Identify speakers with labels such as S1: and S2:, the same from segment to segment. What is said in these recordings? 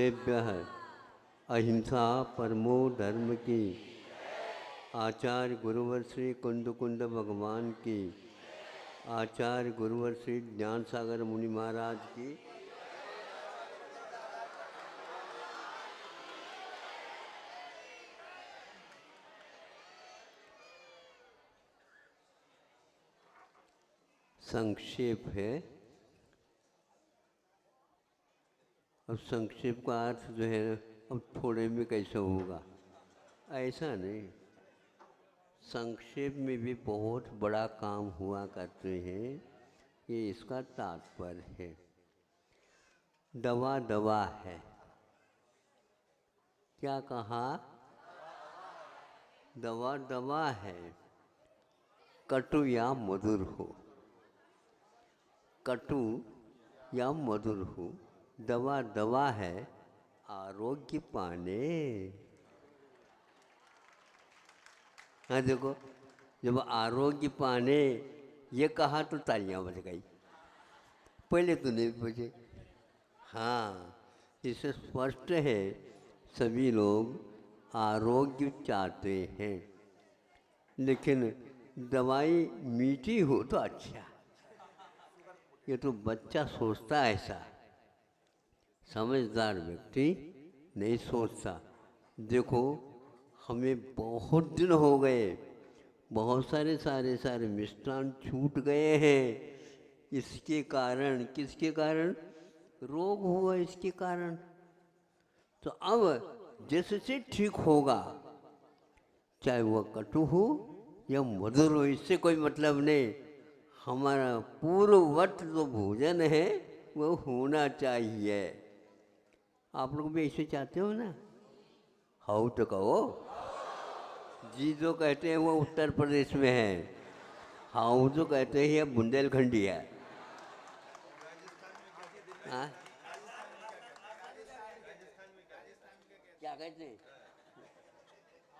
S1: सर्वेभ्यः अहिंसा परमो धर्म की। आचार्य गुरुवर श्री कुंद कुंद भगवान की। आचार्य गुरुवर श्री ज्ञान सागर मुनि महाराज की। संक्षेप है। अब संक्षेप का अर्थ जो है अब थोड़े में कैसे होगा, ऐसा नहीं। संक्षेप में भी बहुत बड़ा काम हुआ करते हैं, ये इसका तात्पर्य है। दवा दवा है, क्या कहा? दवा दवा है, कटु या मधुर हो, कटु या मधुर हो, दवा दवा है आरोग्य पाने। हाँ देखो, जब आरोग्य पाने ये कहा तो तालियां बज गई, पहले तो नहीं बजे। हाँ, इससे स्पष्ट है सभी लोग आरोग्य चाहते हैं, लेकिन दवाई मीठी हो तो अच्छा। ये तो बच्चा सोचता ऐसा, समझदार व्यक्ति नहीं सोचता। देखो, हमें बहुत दिन हो गए, बहुत सारे मिष्ठान छूट गए हैं। इसके कारण, किसके कारण? रोग हुआ इसके कारण। तो अब जैसे ठीक होगा, चाहे वह कटु हो या मधुर हो, इससे कोई मतलब नहीं। हमारा पूर्ववत जो भोजन है वो होना चाहिए। आप लोग भी ऐसे चाहते हो ना? हाउ तो कहो जी। जो कहते हैं वो उत्तर प्रदेश में है, हाउ जो कहते हैं ये बुंदेलखंडी है। हाँ? क्या कहते हैं?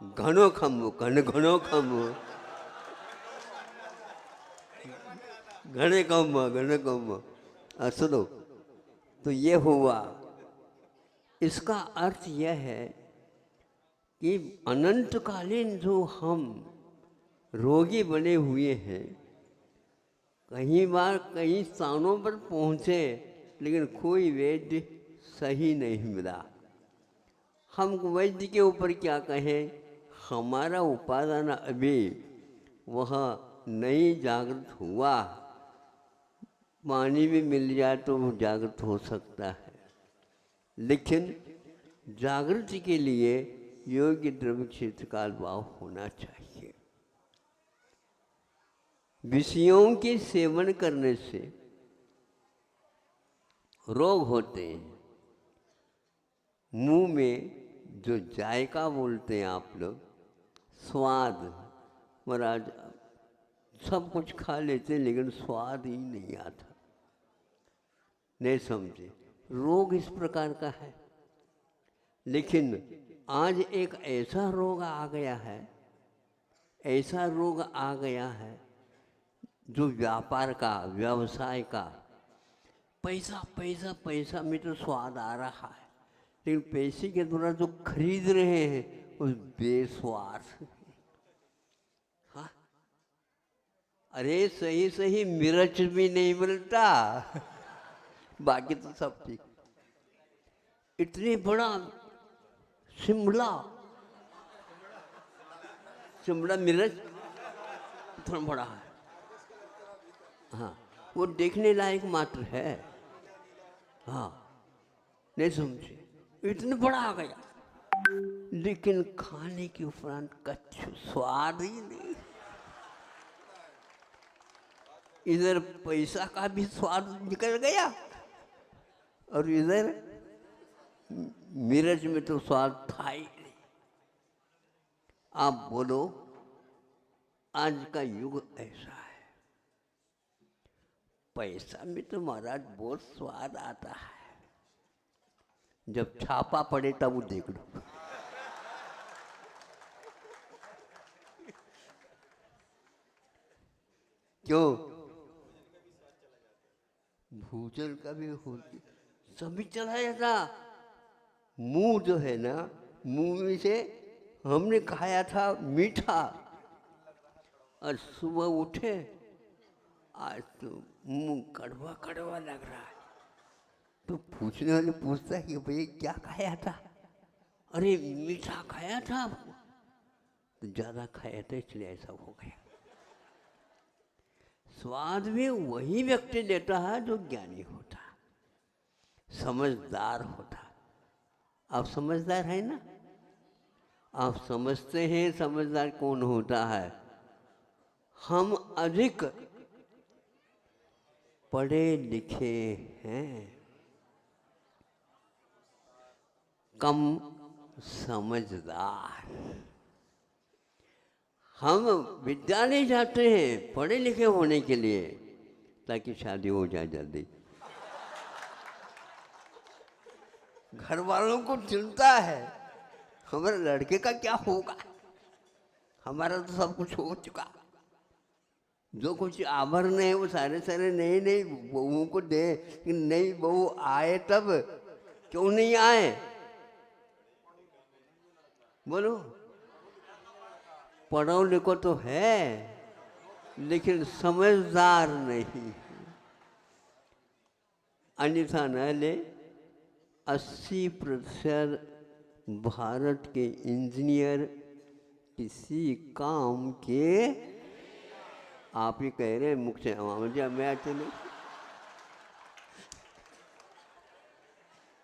S1: घनो खम्बो, घनो खम्बो, घने कम। सुनो, तो ये हुआ। इसका अर्थ यह है कि अनंतकालीन जो हम रोगी बने हुए हैं, कई बार कई स्थानों पर पहुँचे लेकिन कोई वैद्य सही नहीं मिला। हम वैद्य के ऊपर क्या कहें? हमारा उपादान अभी वह नहीं जागृत हुआ। पानी भी मिल जाए तो वो जागृत हो सकता है, लेकिन जागृति के लिए योग्य द्रव्य क्षेत्र का अभाव होना चाहिए। विषयों के सेवन करने से रोग होते हैं। मुंह में जो जायका बोलते हैं आप लोग, स्वाद, महाराज सब कुछ खा लेते हैं लेकिन स्वाद ही नहीं आता। नहीं समझे? रोग इस प्रकार का है। लेकिन आज एक ऐसा रोग आ गया है, ऐसा रोग आ गया है जो व्यापार का, व्यवसाय का, पैसा पैसा पैसा में तो स्वाद आ रहा है, लेकिन पैसे के द्वारा जो खरीद रहे हैं उस बेस्वाद। हाँ, अरे सही सही मिर्च भी नहीं मिलता, बाकी तो सब ठीक। इतनी बड़ा शिमला मिर्च इतना बड़ा है। हाँ, वो देखने लायक मात्र है। हाँ, नहीं समझे? इतने बड़ा आ गया, लेकिन खाने के उपरांत कच्छु स्वाद ही नहीं। इधर पैसा का भी स्वाद निकल गया और इधर मिर्च में तो स्वाद था ही नहीं। आप बोलो, आज का युग ऐसा है, पैसा में तो महाराज बहुत स्वाद आता है, जब छापा पड़े तब वो देख लो। क्यों? भूजल का भी होती, सभी चला जाता। मुंह जो है ना, मुंह में से हमने खाया था मीठा और सुबह उठे आज तो मुंह कड़वा कड़वा लग रहा है। तो पूछने वाले पूछता है कि भाई क्या खाया था? अरे मीठा खाया था आपको, तो ज़्यादा खाया था इसलिए ऐसा हो गया। स्वाद में वही व्यक्ति लेता है जो ज्ञानी होता, समझदार होता। आप समझदार है ना? आप समझते हैं समझदार कौन होता है? हम अधिक पढ़े लिखे हैं, कम समझदार। हम विद्यालय जाते हैं पढ़े लिखे होने के लिए ताकि शादी हो जाए जल्दी। घर वालों को चिंता है हमारे लड़के का क्या होगा, हमारा तो सब कुछ हो चुका। जो कुछ आभरण है वो सारे सारे नई नई बहुओं को दे कि नई बहू आए तब, क्यों नहीं आए बोलो? पढ़ो लिखो तो है लेकिन समझदार नहीं। अन्यथा न ले 80% भारत के इंजीनियर किसी काम के, आप ही कह रहे हैं मुख से, मुझे मैं तो नहीं।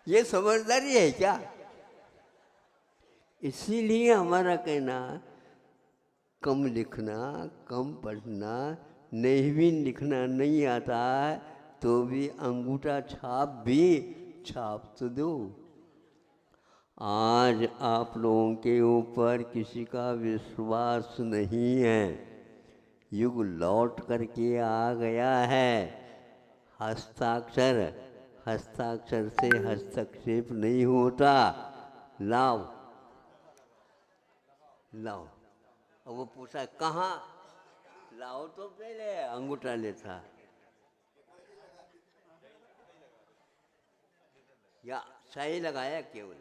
S1: ये समझदारी है क्या? इसीलिए हमारा कहना कम लिखना, कम पढ़ना, नहीं भी लिखना नहीं आता है तो भी अंगूठा छाप भी छाप तो दो। आज आप लोगों के ऊपर किसी का विश्वास नहीं है, युग लौट करके आ गया है। हस्ताक्षर, हस्ताक्षर से हस्तक्षेप नहीं होता। लाओ लाओ, और वो पूछा कहाँ लाओ, तो पहले अंगूठा लेता या शाही लगाया केवल,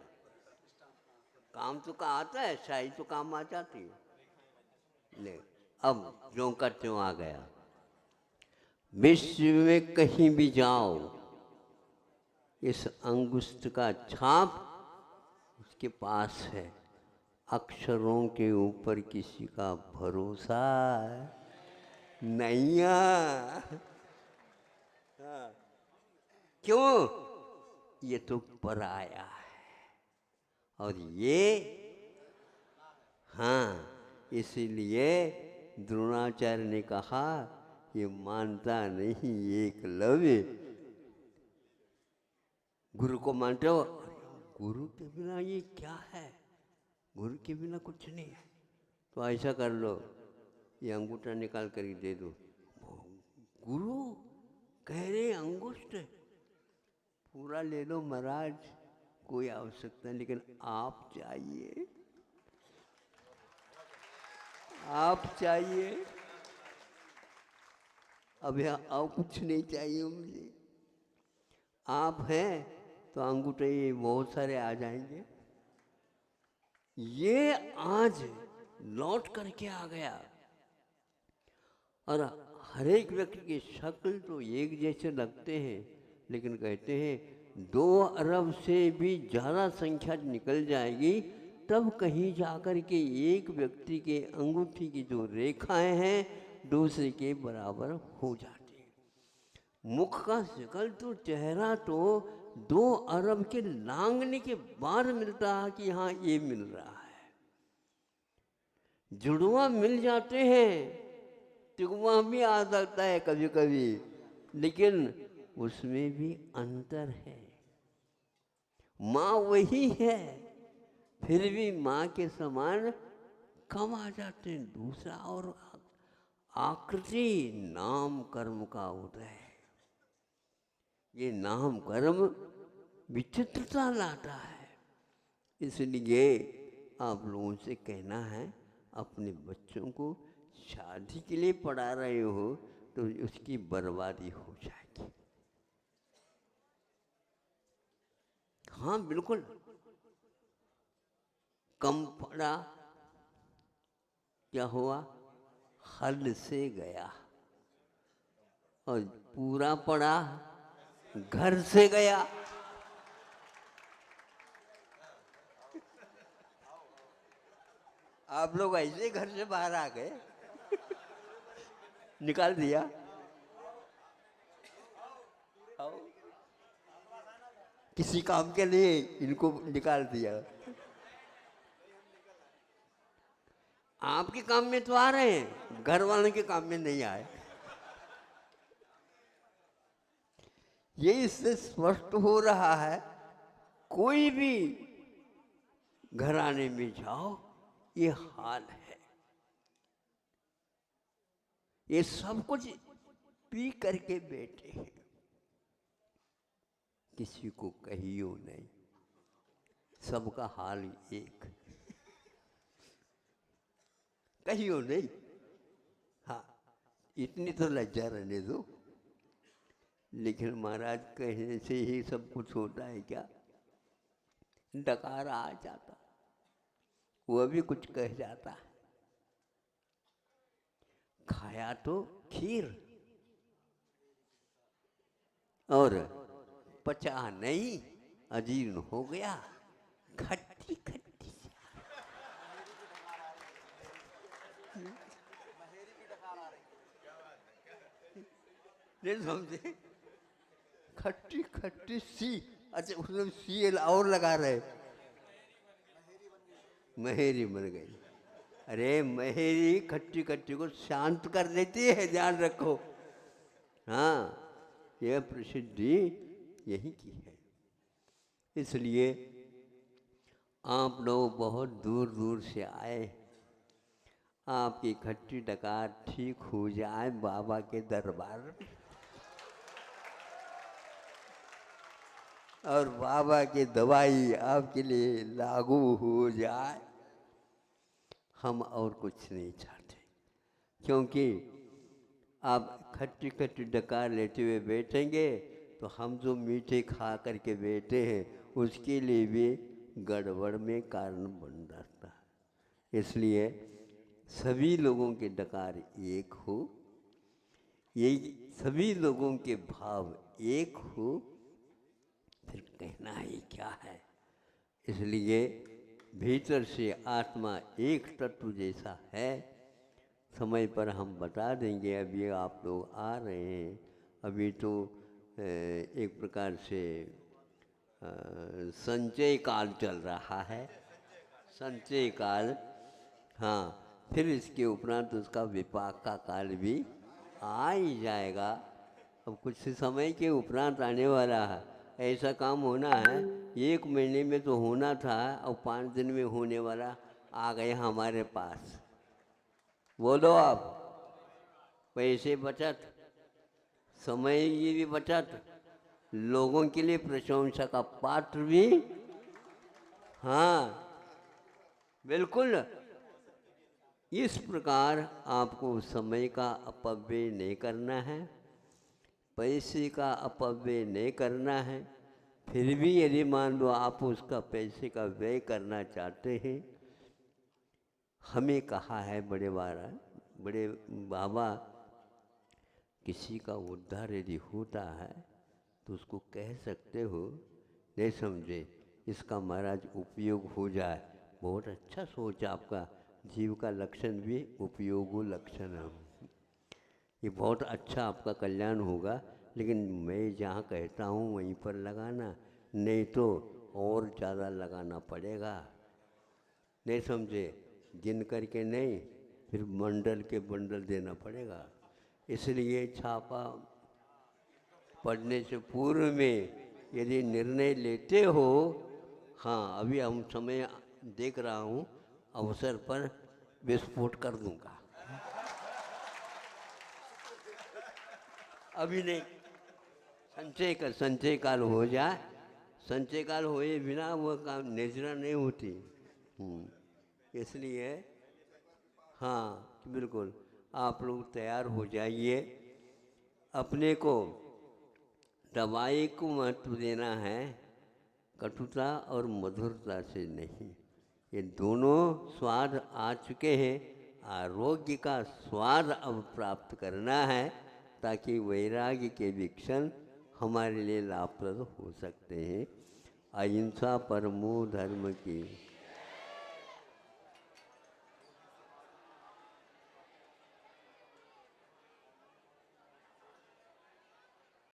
S1: काम तो का आता है, शाही तो काम आ जाती है। ले अब जो का त्यों आ गया। विश्व में कहीं भी जाओ इस अंगुष्ठ का छाप उसके पास है। अक्षरों के ऊपर किसी का भरोसा नहीं है। क्यों? ये तो पराया है। और ये हाँ, इसीलिए द्रोणाचार्य ने कहा ये मानता नहीं एकलव्य। गुरु को मानते हो, गुरु के बिना ये क्या है, गुरु के बिना कुछ नहीं है, तो ऐसा कर लो ये अंगूठा निकाल कर दे दो। गुरु कह रहे अंगुष्ठ पूरा ले लो महाराज, कोई आवश्यकता नहीं, लेकिन आप चाहिए, आप चाहिए। अब और कुछ नहीं चाहिए मुझे, आप हैं तो अंगूठे बहुत सारे आ जाएंगे। ये आज लौट करके आ गया और हर एक व्यक्ति की शक्ल तो एक जैसे लगते हैं, लेकिन कहते हैं 2 अरब से भी ज़्यादा संख्या निकल जाएगी तब कहीं जाकर के एक व्यक्ति के अंगूठी की जो रेखाएं हैं दूसरे के बराबर हो जाती है। मुख का शकल तो चेहरा तो 2 अरब के लांघने के बाद मिलता है कि हाँ ये मिल रहा है। जुड़वा मिल जाते हैं, तिगवा भी आ सकता है कभी कभी, लेकिन उसमें भी अंतर है। माँ वही है फिर भी माँ के समान कम आ जाते हैं। दूसरा और आकृति नाम कर्म का उदय है। ये नाम कर्म विचित्रता लाता है। इसलिए आप लोगों से कहना है अपने बच्चों को शादी के लिए पढ़ा रहे हो तो उसकी बर्बादी हो जाएगी। हाँ बिल्कुल, कम पड़ा, क्या हुआ? हल से गया। और पूरा पड़ा, घर से गया। आप लोग ऐसे घर से बाहर आ गए, निकाल दिया। आओ, किसी काम के लिए इनको निकाल दिया। आपके काम में तो आ रहे हैं, घर वालों के काम में नहीं आए। ये इससे स्पष्ट हो रहा है, कोई भी घराने में जाओ ये हाल है। ये सब कुछ पी करके बैठे हैं, किसी को कहियो नहीं, सबका हाल एक, कहियो नहीं। हाँ, इतनी तो लज्जा रहने दो। लेकिन महाराज कहने से ही सब कुछ होता है क्या? डकारा आ जाता, वह भी कुछ कह जाता है। खाया तो खीर और पचा नहीं, अजीर्ण हो गया, खट्टी खट्टी। नहीं समझे? खट्टी खट्टी सी, अच्छा उसमें सी और लगा रहे, महेरी बन गई। अरे महेरी खट्टी खट्टी को शांत कर देती है, ध्यान रखो। हाँ, यह प्रसिद्धि यही की है। इसलिए आप लोग बहुत दूर दूर से आए, आपकी खट्टी डकार ठीक हो जाए बाबा के दरबार में, और बाबा की दवाई आपके लिए लागू हो जाए। हम और कुछ नहीं चाहते, क्योंकि आप खट्टी खट्टी डकार लेते हुए बैठेंगे तो हम जो मीठे खा करके बैठे हैं उसके लिए भी गड़बड़ में कारण बन जाता है। इसलिए सभी लोगों के डकार एक हो, यही सभी लोगों के भाव एक हो, फिर कहना ही क्या है। इसलिए भीतर से आत्मा एक तत्व जैसा है। समय पर हम बता देंगे, अभी आप लोग आ रहे हैं, अभी तो एक प्रकार से संचय काल चल रहा है, संचय काल। हाँ, फिर इसके उपरांत उसका विपाक का काल भी आ ही जाएगा। अब कुछ समय के उपरांत आने वाला है। ऐसा काम होना है, 1 महीने में तो होना था, और 5 दिन में होने वाला आ गए हमारे पास। बोलो आप, पैसे बचत, समय की भी बचत, लोगों के लिए प्रशंसा का पात्र भी। हाँ बिल्कुल, इस प्रकार आपको समय का अपव्यय नहीं करना है, पैसे का अपव्यय नहीं करना है। फिर भी यदि मान लो आप उसका पैसे का व्यय करना चाहते हैं, हमें कहा है बड़े बाबा, किसी का उद्धार यदि होता है तो उसको कह सकते हो, नहीं समझे, इसका महाराज उपयोग हो जाए। बहुत अच्छा सोच आपका, जीव का लक्षण भी उपयोगो लक्षण है। ये बहुत अच्छा आपका कल्याण होगा। लेकिन मैं जहाँ कहता हूँ वहीं पर लगाना, नहीं तो और ज़्यादा लगाना पड़ेगा, नहीं समझे, गिन करके नहीं, फिर मंडल के बंडल देना पड़ेगा। इसलिए छापा पढ़ने से पूर्व में यदि निर्णय लेते हो, हाँ अभी हम समय देख रहा हूँ, अवसर पर विस्फोट कर दूंगा, अभी नहीं, संचय काल हो जाए। संचय काल होए बिना वो काम निजरा नहीं होती। इसलिए हाँ बिल्कुल, आप लोग तैयार हो जाइए। अपने को दवाई को महत्व देना है, कटुता और मधुरता से नहीं। ये दोनों स्वाद आ चुके हैं। आरोग्य का स्वाद अब प्राप्त करना है ताकि वैराग्य के भी क्षण हमारे लिए लाभप्रद हो सकते हैं। अहिंसा परमो धर्म की।